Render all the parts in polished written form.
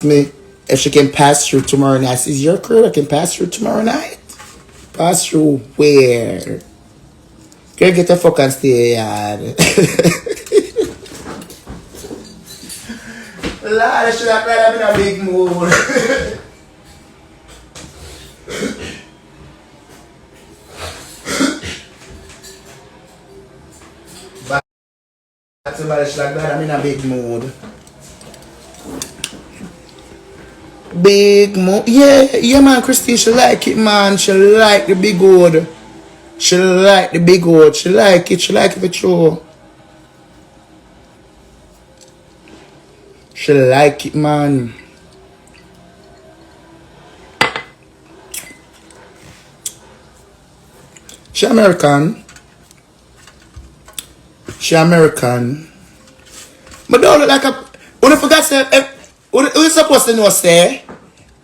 me if she can pass through tomorrow night. I says, your crew, I can pass through tomorrow night. Pass through where? Girl, get the fuck and stay yard. Lord, I should have played in a big mood. But somebody should have played I'm in a big mood. Big mood. Yeah, man, Christine, she like it, man. She like the big wood. She like the big wood. She like it for sure. She like it, man. She American. She American. But don't look like a... When I forgot to say... What you supposed to know, say?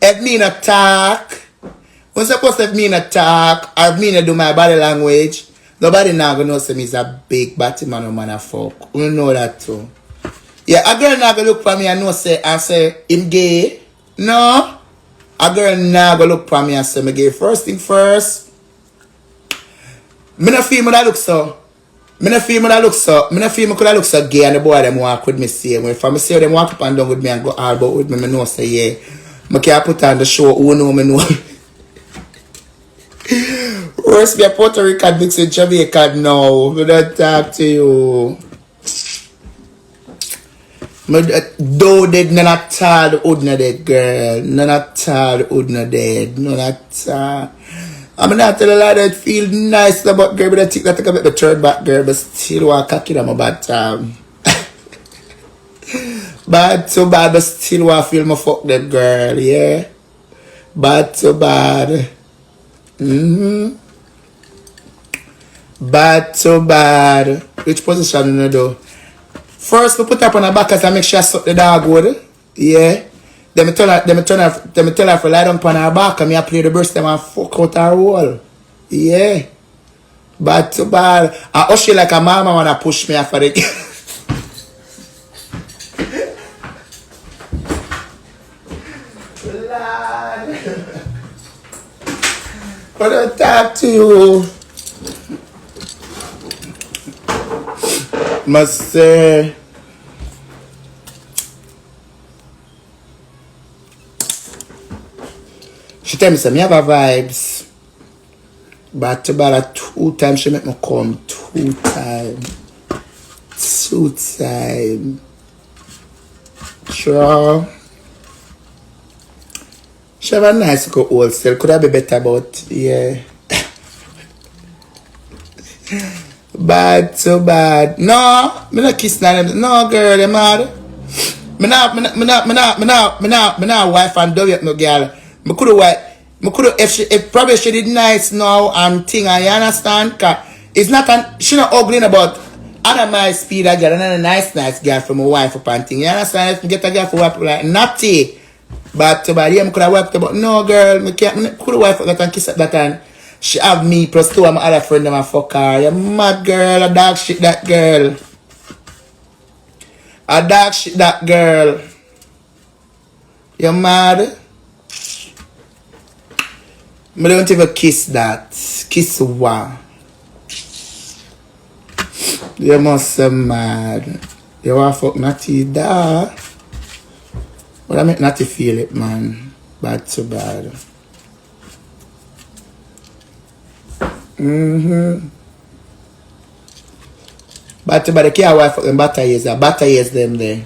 If me not talk... When supposed to me not talk or me not do my body language, nobody now gonna know say me is a big Batman or man a fuck. We know that too. Yeah, a girl now gonna look for me and know say him gay. No. A girl now gonna look for me and say me gay. First thing first. Me no feel me that look so. Me no feel me could have look so gay and the boy them walk with me same way. If I see them walk up and down with me and go all about with me, me know say yeah. Me can't put on the show who know me know. Worst be a Puerto Rican mixed with Jamaican now. We don't talk to you. Though dead, none at all the hood not dead, girl. None at all the hood not dead. None at all. I'm not telling a lie that feel nice about girl, but I think that I can make the third back, girl, but still want to cock it on my bad time. Bad so bad, but still want to feel my fuck them, girl, yeah? Bad so bad. Bad so bad. Which position you do? First, we put up on her back as I make sure I suck the dog good. Yeah. Then me tell her for lie down on her back and me I play the breast them and fuck out her wall. Yeah. Bad so bad. I hush you like a mama wanna push me off of the Lord. But I talk to you. Must say she tell me some me have a vibes. But about 2 times she make me come. 2 times. 2 times. Sure. She have a nice go wholesale. Could have be better but yeah. Bad so bad. No, me not kiss them. No girl, you mad. Me not wife and dog yet no girl. Me coulda if probably she did nice now and thing and you understand? Cause it's not she not ugly about other my speed a girl and a nice girl for my wife up and thing. You understand? If me get a girl for wife like naughty. But to yeah, me coulda wiped about no girl, me coulda wife that and kiss at that and she have me plus 2 of my other friend them a fuck her. You mad girl, a dog shit that girl. A dog shit that girl. You mad? Me don't even kiss that. Kiss what? You must be mad. You want fuck Natty da? But I make Natty feel it, man. Bad so bad. But the care wife fucking batter years there. Batter years them there.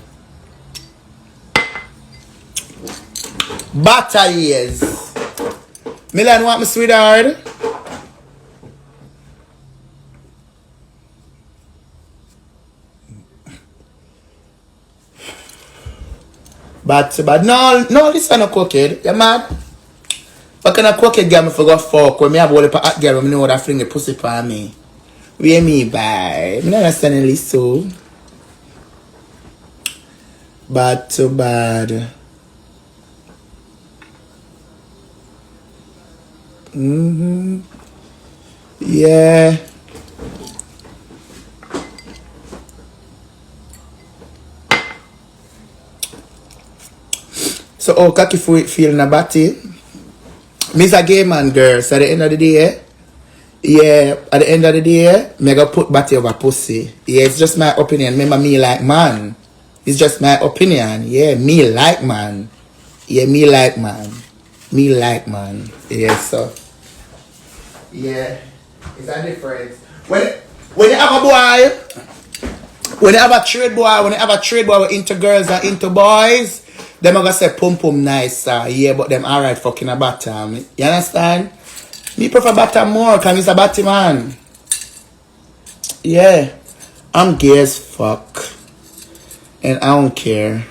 Batter years. Milan want me sweetheart? But no, this one no cooked. You mad? What kind of cooked girl me forgot fuck when me have all the hot girl when me know that fling the pussy for me? Where me by? Me not understanding this so. Bad so bad. Yeah. So how cocky feel in a body? Me's a gay man, girl. So at the end of the day, yeah, at the end of the day, me go put body over pussy. Yeah, it's just my opinion. Remember, me like man. It's just my opinion. Yeah, me like man. Yeah, me like man. Me like man. Yeah, so. Yeah, it's a difference. When you have a boy, when you have a trade boy with into girls and into boys, them are gonna say pum pum nice, yeah, but them alright fucking a bottom. You understand? Me prefer bottom more, cause he's a bottom man. Yeah. I'm gay as fuck. And I don't care.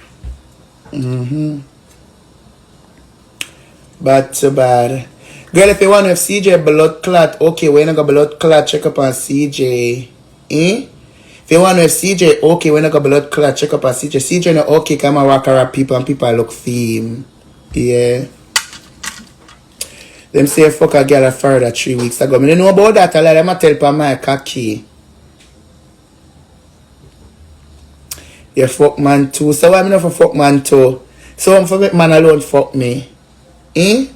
Bad to bad. Girl, if you want to have CJ blood clot, okay, we're not gonna blood clot, check up on CJ. Eh? If you want to have CJ, okay, we're not gonna blood clot, check up on CJ. CJ no okay, come and walk around people and people look theme. Yeah. Them say fuck a girl a further 3 weeks ago. Me don't know about that, I let them tell pa my cocky. You fuck man too. So why me not for fuck man too? So I'm forget man alone fuck me. Eh?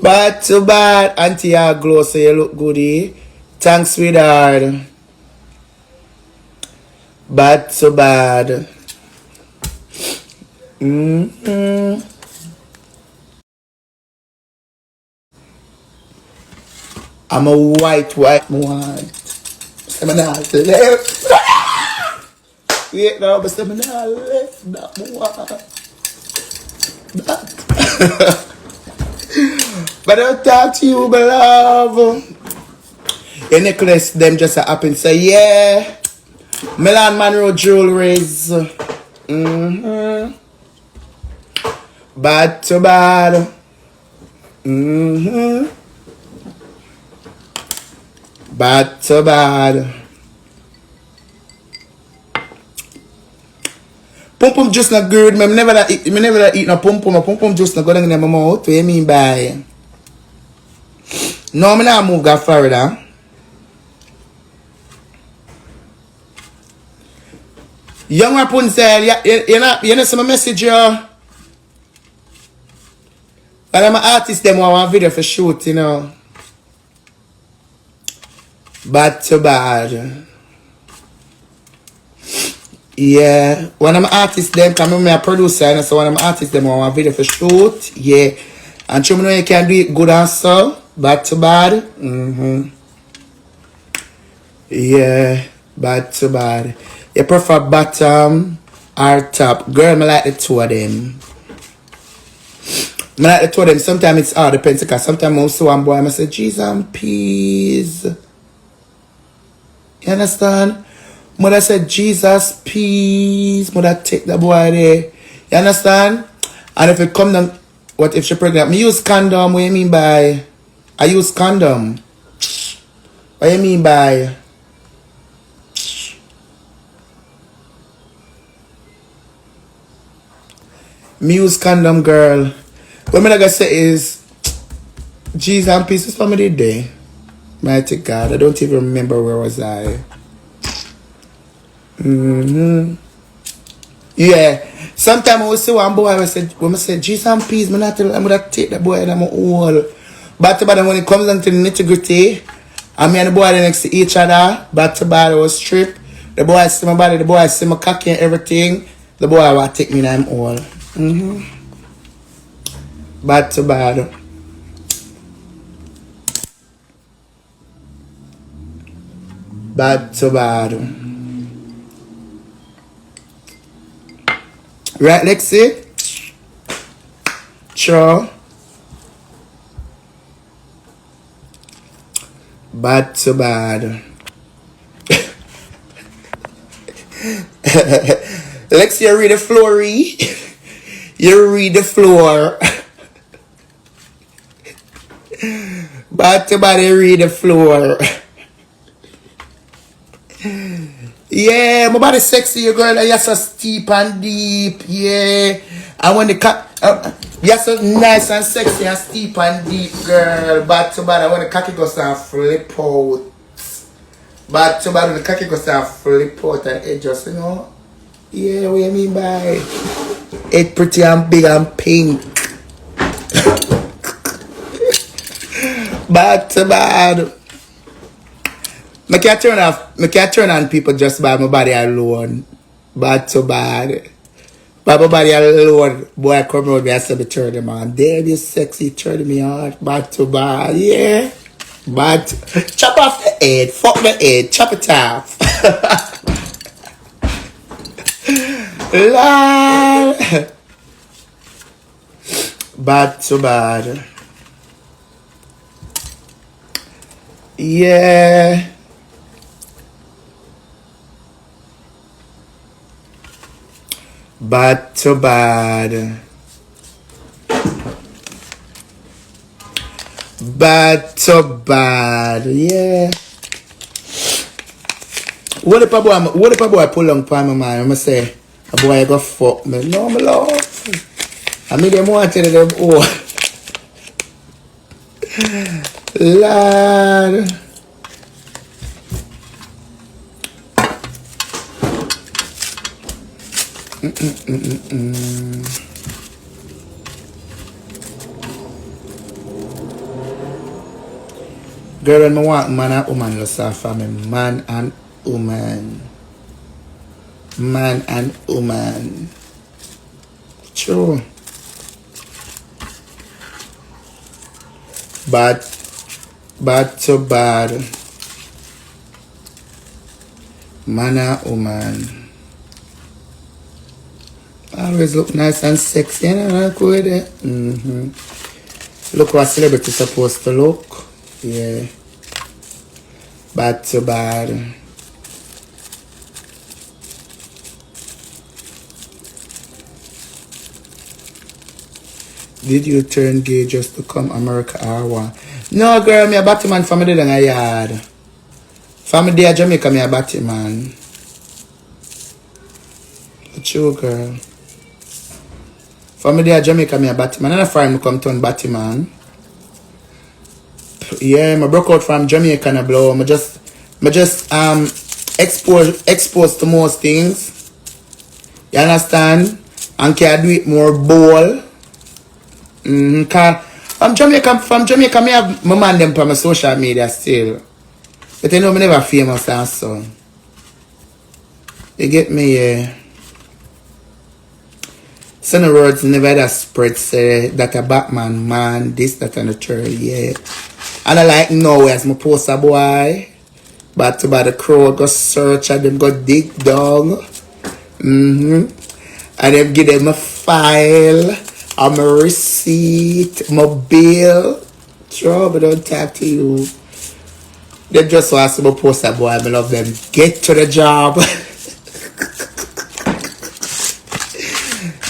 Bad to bad. Auntie you glow so you look goody. Thanks sweetheart. Bad to bad. I'm a white one. Seminal left. Wait now, but seminal left. That one. That. But I'll talk to you, my love. Your necklace, them just happen. Say, yeah. Milan Monroe jewelries. Bad to bad. Bad to bad. Pum pum just not good. Me never eat no pum pum. Pum pum just not good in my mouth. What do you mean by? No, me not move that further. Young Rapunzel, you know some message yo. But I'm an artist, them want one video for shoot, you know. Bad to bad. Yeah. When I'm an artist, them come with me a producer, and so when I'm an artist, them want one video for shoot. Yeah. And you know you can do it good and so. Bad to bad. Yeah. Bad to bad. You prefer bottom or top? Girl, I like the two of them. I like the two of them. Sometimes it's all depends because sometimes I'm so one boy I say, Jesus and peace. You understand? Mother said, Jesus, peace. Mother take the boy there. You understand? And if it come down, what if she pregnant? Me use condom. What do you mean by? I use condom. What do you mean by? Me use condom, girl. What I'm gonna say is, Jesus and peace is for me today. Mighty God, I don't even remember where was I. Yeah. Sometimes I will see one boy, when I say Jesus and peace, I'm gonna take the boy and I'm all. But when it comes down to the nitty-gritty, I mean the boy next to each other, but I was strip. The boy see my body, the boy see my cocky and everything. The boy will take me and I'm all. Bad to bad. Bad to bad. Right, Lexi? Sure. Bad to bad. Lexi, you read the floor, You read the floor. Bad to bad, you read the floor. Yeah, my body sexy, you girl. You're so steep and deep, yeah. And when the you're so nice and sexy and steep and deep, girl. Bad to bad, when the cocky goes and flip out. Bad to bad, when the cocky goes and flip out and it just, you know. Yeah, what you mean by it pretty and big and pink? Bad to bad. I can't turn on people just by my body alone. Bad to bad. By my body alone, boy I come around me, I say me turn them on. Damn, you sexy, turn me on. Bad to bad, yeah. Bad. Chop off the head, fuck the head, chop it off. Lord. Bad to bad. Yeah. Bad to bad. Bad to bad. Yeah. What if a boy pull on for my man? I'ma say a boy go fuck me. No, my love. I mean them want to them oh. Lord. Girl, when I want man and woman, you say for me, man and woman. Man and woman. True. Bad to bad. Man and woman. Always look nice and sexy, you know, like with it. Look what celebrity supposed to look. Yeah. Bad to bad. Did you turn gay just to come America or what? No, girl, me a Batman family in a yard. Family there Jamaica, me a Batman. True, girl. Family there Jamaica, me a Batman. And a friend come to Batman. Yeah, I broke out from Jamaica and I blow. I just exposed to most things. You understand? And can do it more bold. From Jamaica, me have my man them from my social media still. But you know, me never famous and so. You get me, yeah. Some words never that spread say that a Batman man, this, that, and the third, yeah. And I like now as my poster boy. But to the crowd go search and them go dig down. And them give them a file, and my receipt, my bill. Sure, but don't talk to you. They just want to see my poster boy. I love them. Get to the job.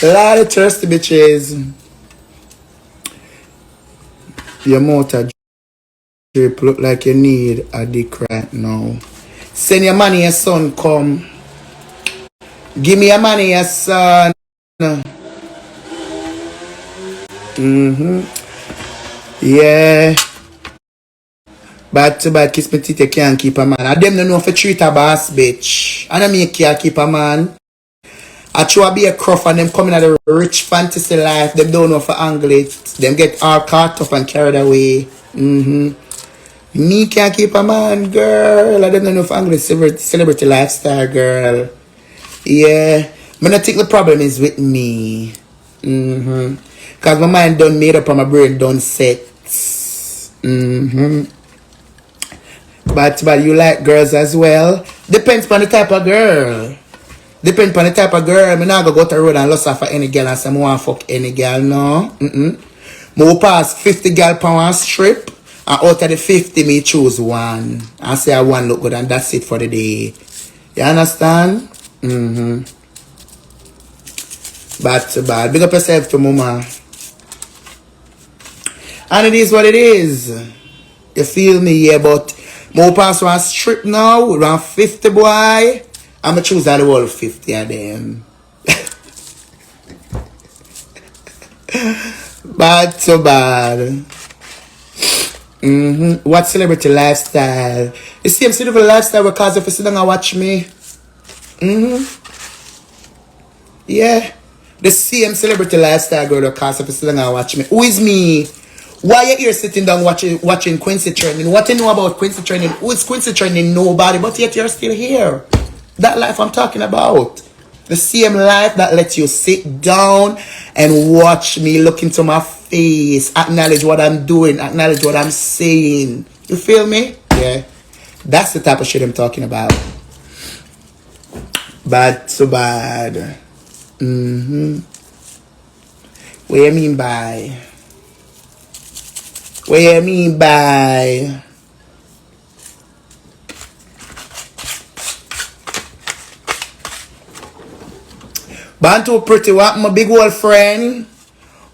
A lot of thirsty bitches. Your motor drip look like you need a dick right now. Send your money, your son come. Give me your money, your son. Yeah. Bad to bad, kiss me teeth, you can't keep a man. I them don't know if you treat a boss, bitch. And I make you keep a man. I try to be a cruff and them coming at the rich fantasy life. Them don't know for angle it. Them get all caught up and carried away. Me can't keep a man, girl. I don't know for angle celebrity lifestyle, girl. Yeah. But I think the problem is with me. Because my mind done made up and my brain done set. But you like girls as well? Depends on the type of girl. Depends on the type of girl. I'm not going to go to the road and lust for any girl and say I want to fuck any girl, no. I will pass 50 girl per one strip. And out of the 50, me choose one. And say I one look good and that's it for the day. You understand? Bad to bad. Big up yourself to mama. And it is what it is. You feel me? Yeah, but more pass one strip now. Around 50 boy. I'm going to choose out the whole 50 of them. Bad to bad. What celebrity lifestyle? The same celebrity lifestyle because if you sit down and watch me. Yeah. The same celebrity lifestyle girl that cast if you still gonna watch me. Who is me? Why you here sitting down watching Quincy trending? What you know about Quincy trending? Who is Quincy trending? Nobody, but yet you're still here. That life I'm talking about. The same life that lets you sit down and watch me, look into my face, acknowledge what I'm doing, acknowledge what I'm saying. You feel me? Yeah. That's the type of shit I'm talking about. Bad, so bad. What you mean by? What you mean by? Bantu pretty what? My big old friend.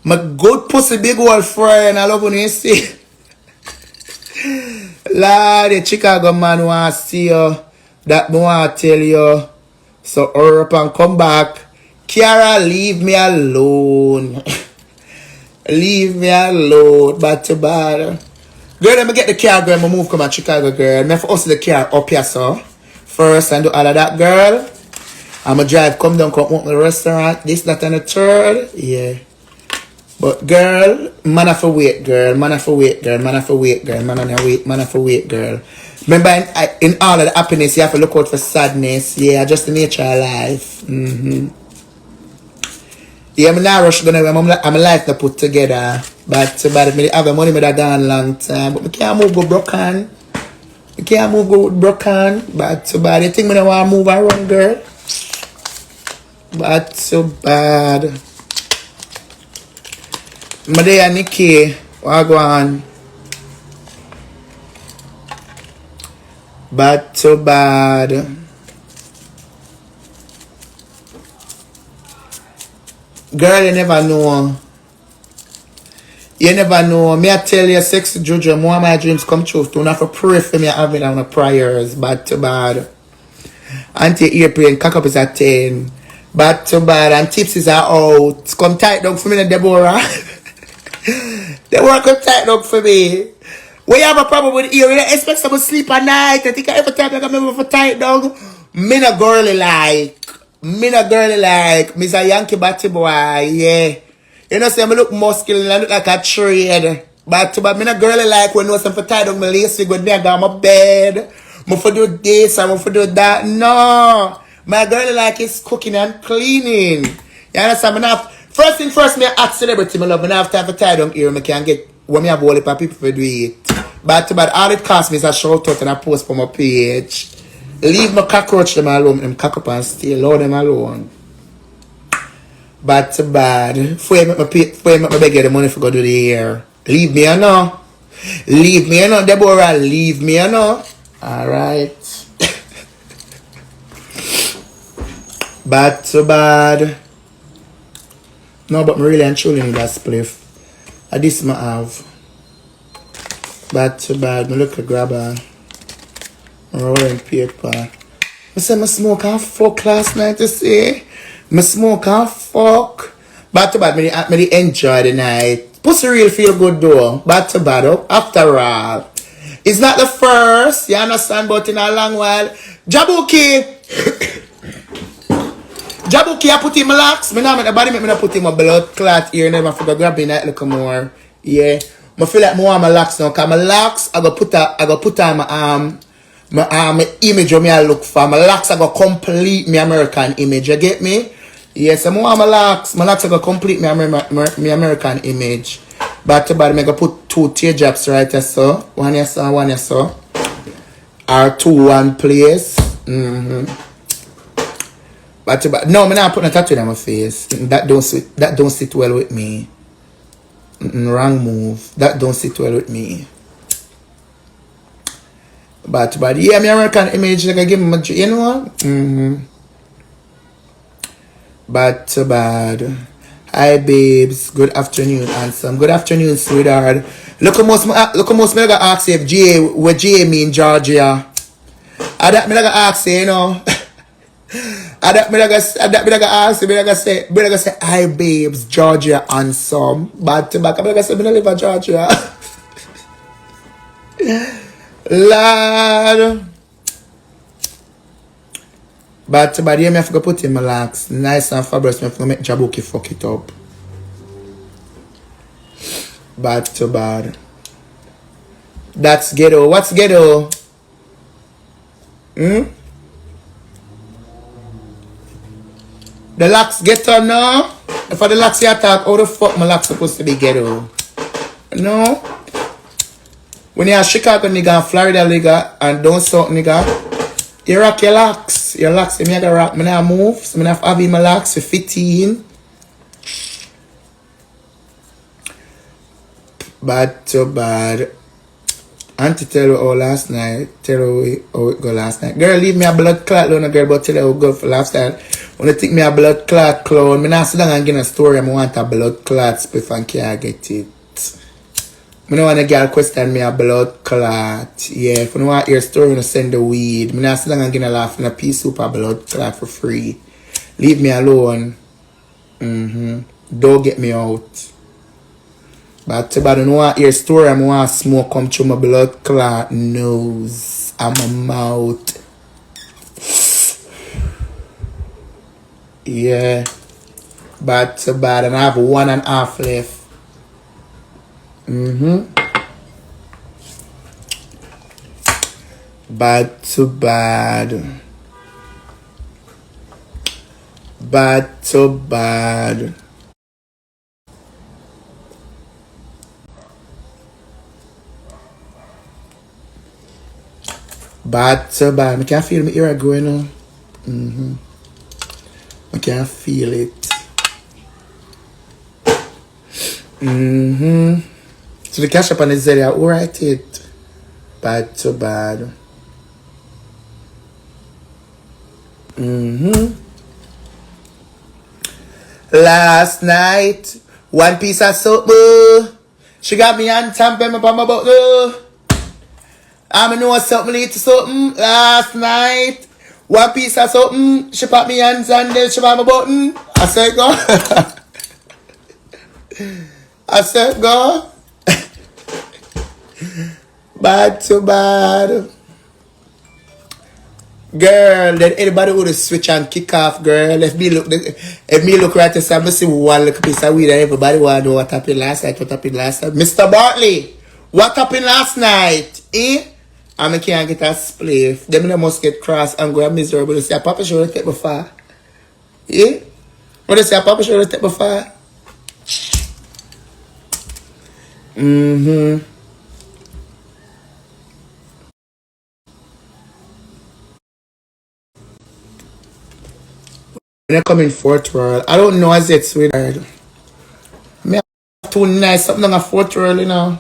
My good pussy big old friend. I love when you see. Lord, the Chicago man want to see you. That me want to tell you. So hurry up and come back. Kiara, leave me alone. Leave me alone. Bad to bad. Girl, let me get the car, girl. I move come on Chicago, girl. I have to hustle the car up here, so. First, and do all of that, girl. I'ma drive, come down, come open the restaurant. This, that, and the third. Yeah. But, girl, man have to wait, girl. Man have to wait, girl. Man have to wait, girl. Man have to wait, girl. Remember, in all of the happiness, you have to look out for sadness. Yeah, just the nature of life. Yeah, I'm not rush gonna. I'm a life to put together. But me have the money me that gone long time. But I can't move go broken. I can't move go broken. But too bad. You think me don't want to move around, girl? But so bad. My day and Nikki, what go on? But so bad. Girl, you never know. You never know. Me I tell you, sexy Jojo, more of my dreams come true. Don't have to pray for me having on the prayers. Bad to bad. Auntie April, cock up is at 10. Bad to bad. And tipsies are out. Come tight down for me, Deborah. Deborah, come tight down for me. When you have a problem with ear, you expect someone to sleep at night. I think every time I come over for tight down, me no girly like. Me no girly like. Me's a Yankee batty boy, yeah. You know, say me look muscular and I look like a trade. But me no girly like when I know something tied on my lace with me, I got my bed. Me for do this and me for do that. No. My girly like is cooking and cleaning. You understand? Me not, first thing first, me act celebrity, me love. Me not have time for tie down here. Me can get when me have all the people for do it. But all it cost me is a shout out and a post for my page. Leave my cockroach them alone, them cock up and stay, load them alone. But bad. Before you make me beg you the money for go do the hair. Leave me or no. Leave me or no, Deborah. Leave me or no. Alright. Bad so bad. No, but me really and truly need that spliff. This I have. Bad so bad. Me look a grabber. Rolling paper. I said, I smoke and fuck last night, you see? I smoke and fuck. Bad to bad, me enjoy the night. Pussy real feel good though. Bad to bad, after all. It's not the first, you understand, but in a long while. Jabuki! Jabuki, I put in my locks. Me now make the body make me not put in my blood clot here. Never forget grab in that little more. Yeah. I feel like more on my locks now. Cause my locks, I go put on my image of me I look for. My locks are going to complete my American image. You get me? Yes, I'm more my locks. My locks are going to complete my American image. But I'm going to put 2 teardrops right here, so. One here, so, one here, so. Or 2 one place. But no, I'm not putting a tattoo on my face. That don't sit well with me. Wrong move. That don't sit well with me. But yeah, my American image, like I give me, you know? But bad. Hi babes, good afternoon, handsome. Good afternoon, sweetheart. Look how most me gonna ask you if what J mean Georgia. I that me gonna ask you, you know. I that me gonna ask you, me gonna say, hi babes, Georgia, handsome. But I'm gonna say, me don't live in Georgia. Lord. But by the end, I have to put in my locks. Nice and fabulous. I have to make Jabuki fuck it up. Bad to bad. That's ghetto. What's ghetto? The locks ghetto now? If the locks you attack, how the fuck my locks supposed to be ghetto? No? When you're a Chicago nigga and Florida nigga and don't suck nigga, you rock your locks. Your locks, if I gotta rock, I have move. So I have my locks for 15. Bad to bad. Auntie tell you how last night. Tell you how it go last night. Girl, leave me a blood clot alone, girl, but tell you how it go for lifestyle. When you take me a blood clot clown, I not sit down and give a story. I want a blood clot if I can't get it. I don't want a girl question me a blood clot. Yeah, if you don't want to hear a story, you send the weed. I not sit down and give a laugh in a pea soup a blood clot for free. Leave me alone. Don't get me out. But I don't want to hear a story. I want smoke come through my blood clot nose and my mouth. Yeah. Bad to bad. And I have 1.5 left. Bad to bad. Bad to bad. Bad to bad. I can feel my ear going on. I can feel it. So the cash up on the Zeria, alright it. Bad to bad. Last night, one piece of soap. She got me on tamping up on my butt. I know something need to something last night. One piece of something. She put me hands and then she put my button. I said go. I said go. Bad to bad. Girl, then anybody would switch and kick off, girl. If me look right to say, I see one little piece of weed and everybody want to know what happened last night, Mr. Bartley, what happened last night? And I can't get a spliff. Them must get cross and go miserable. They say, Papa should take me far. Yeah? What they say, Papa should take me far? When I come in fourth world, I don't know as it's weird. Me have too nice something on a fourth world, you know.